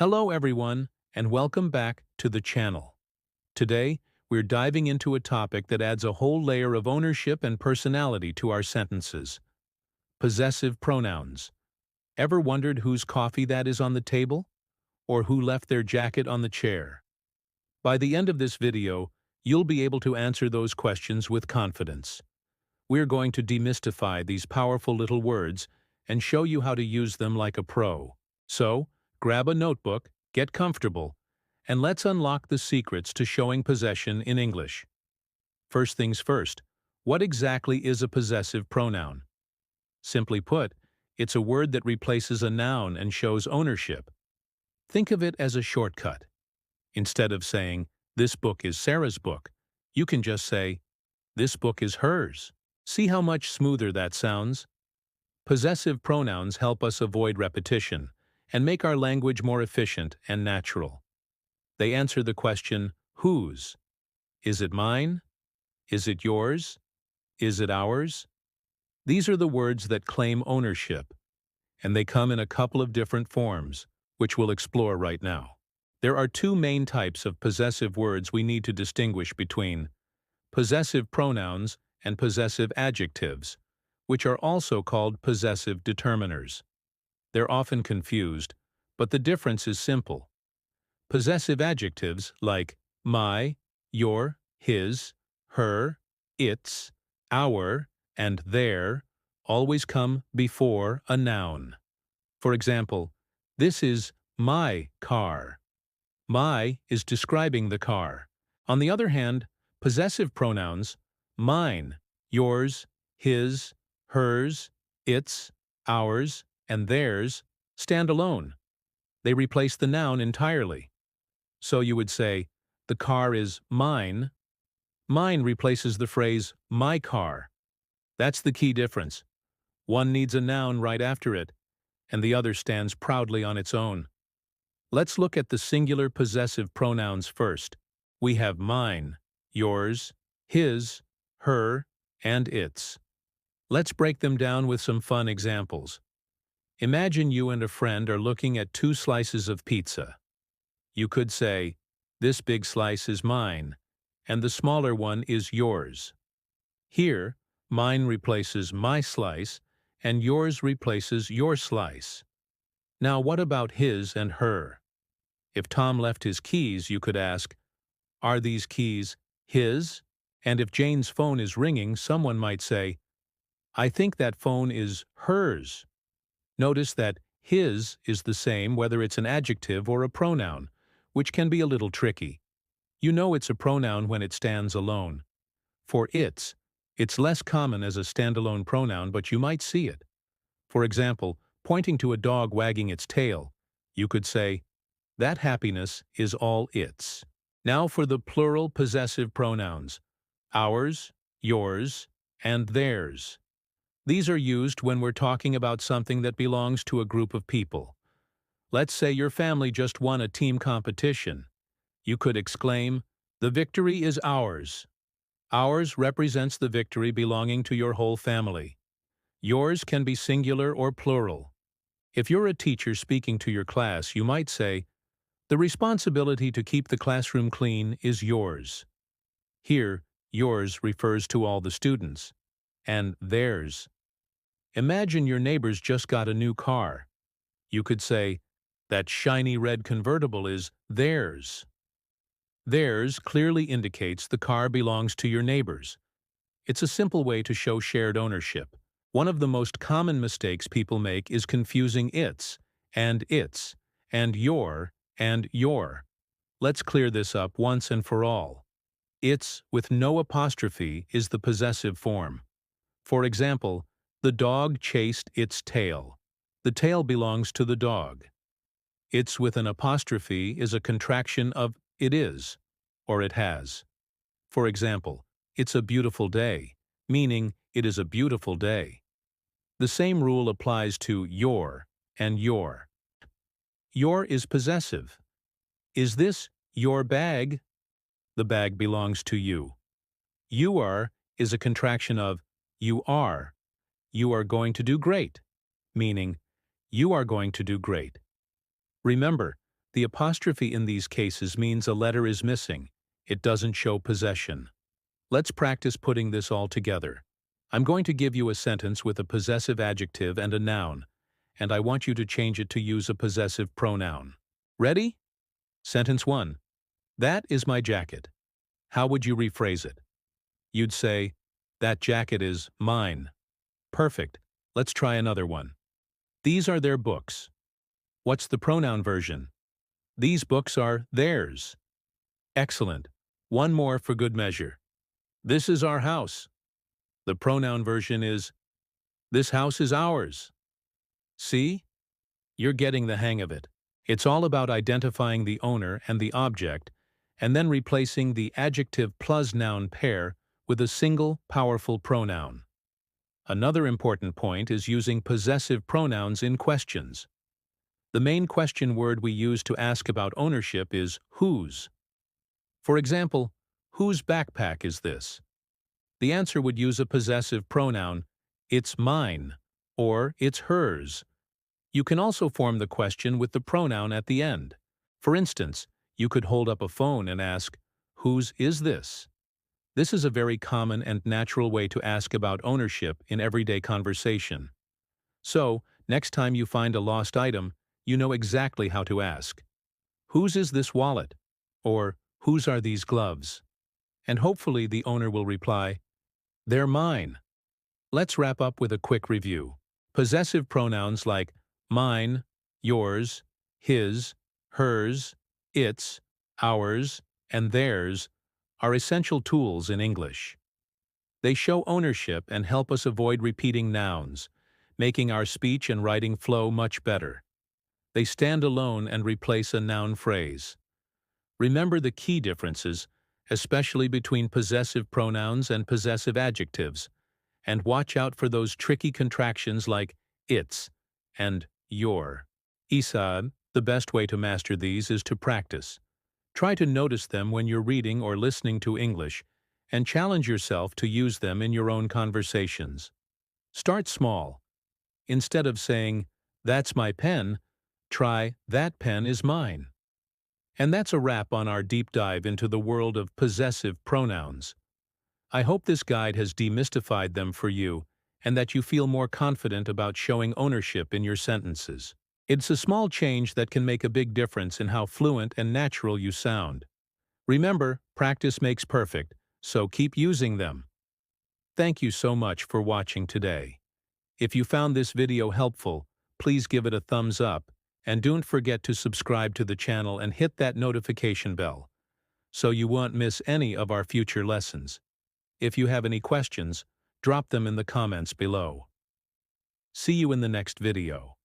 Hello everyone, and welcome back to the channel. Today, we're diving into a topic that adds a whole layer of ownership and personality to our sentences. Possessive pronouns. Ever wondered whose coffee that is on the table? Or who left their jacket on the chair? By the end of this video, you'll be able to answer those questions with confidence. We're going to demystify these powerful little words and show you how to use them like a pro. So, grab a notebook, get comfortable, and let's unlock the secrets to showing possession in English. First things first, what exactly is a possessive pronoun? Simply put, it's a word that replaces a noun and shows ownership. Think of it as a shortcut. Instead of saying, "This book is Sarah's book," you can just say, "This book is hers." See how much smoother that sounds? Possessive pronouns help us avoid repetition and make our language more efficient and natural. They answer the question, whose? Is it mine? Is it yours? Is it ours? These are the words that claim ownership, and they come in a couple of different forms, which we'll explore right now. There are two main types of possessive words we need to distinguish between: possessive pronouns and possessive adjectives, which are also called possessive determiners. They're often confused, but the difference is simple. Possessive adjectives like my, your, his, her, its, our, and their always come before a noun. For example, this is my car. My is describing the car. On the other hand, possessive pronouns, mine, yours, his, hers, its, ours, and theirs, stand alone. They replace the noun entirely. So you would say, the car is mine. Mine replaces the phrase my car. That's the key difference. One needs a noun right after it, and the other stands proudly on its own. Let's look at the singular possessive pronouns first. We have mine, yours, his, her, and its. Let's break them down with some fun examples. Imagine you and a friend are looking at two slices of pizza. You could say, "This big slice is mine, and the smaller one is yours." Here, mine replaces my slice, and yours replaces your slice. Now what about his and her? If Tom left his keys, you could ask, "Are these keys his?" And if Jane's phone is ringing, someone might say, "I think that phone is hers." Notice that his is the same whether it's an adjective or a pronoun, which can be a little tricky. You know it's a pronoun when it stands alone. For it's less common as a standalone pronoun, but you might see it. For example, pointing to a dog wagging its tail, you could say, "That happiness is all its." Now for the plural possessive pronouns, ours, yours, and theirs. These are used when we're talking about something that belongs to a group of people. Let's say your family just won a team competition. You could exclaim, "The victory is ours." Ours represents the victory belonging to your whole family. Yours can be singular or plural. If you're a teacher speaking to your class, you might say, "The responsibility to keep the classroom clean is yours." Here, yours refers to all the students, and theirs. Imagine your neighbors just got a new car. You could say, "That shiny red convertible is theirs." Theirs clearly indicates the car belongs to your neighbors. It's a simple way to show shared ownership. One of the most common mistakes people make is confusing its, and your, and your. Let's clear this up once and for all. Its, with no apostrophe, is the possessive form. For example, the dog chased its tail. The tail belongs to the dog. Its with an apostrophe is a contraction of it is, or it has. For example, it's a beautiful day, meaning it is a beautiful day. The same rule applies to your and your. Your is possessive. Is this your bag? The bag belongs to you. You are is a contraction of you are. You are going to do great, meaning you are going to do great. Remember, The apostrophe in these cases means a letter is missing. It doesn't show possession. Let's practice putting this all together. I'm going to give you a sentence with a possessive adjective and a noun, and I want you to change it to use a possessive pronoun. Ready? Sentence 1. That is my jacket. How would you rephrase it? You'd say, that jacket is mine. Perfect. Let's try another one. These are their books. What's the pronoun version? These books are theirs. Excellent. One more for good measure. This is our house. The pronoun version is, this house is ours. See? You're getting the hang of it. It's all about identifying the owner and the object, and then replacing the adjective plus noun pair with a single, powerful pronoun. Another important point is using possessive pronouns in questions. The main question word we use to ask about ownership is whose. For example, whose backpack is this? The answer would use a possessive pronoun, it's mine, or it's hers. You can also form the question with the pronoun at the end. For instance, you could hold up a phone and ask, whose is this? This is a very common and natural way to ask about ownership in everyday conversation. So, next time you find a lost item, you know exactly how to ask. Whose is this wallet? Or, whose are these gloves? And hopefully the owner will reply, they're mine. Let's wrap up with a quick review. Possessive pronouns like mine, yours, his, hers, its, ours, and theirs are essential tools in English. They show ownership and help us avoid repeating nouns, making our speech and writing flow much better. They stand alone and replace a noun phrase. Remember the key differences, especially between possessive pronouns and possessive adjectives, and watch out for those tricky contractions like its and your. Isa, the best way to master these is to practice. Try to notice them when you're reading or listening to English, and challenge yourself to use them in your own conversations. Start small. Instead of saying, that's my pen, try, that pen is mine. And that's a wrap on our deep dive into the world of possessive pronouns. I hope this guide has demystified them for you, and that you feel more confident about showing ownership in your sentences. It's a small change that can make a big difference in how fluent and natural you sound. Remember, practice makes perfect, so keep using them. Thank you so much for watching today. If you found this video helpful, please give it a thumbs up, and don't forget to subscribe to the channel and hit that notification bell, so you won't miss any of our future lessons. If you have any questions, drop them in the comments below. See you in the next video.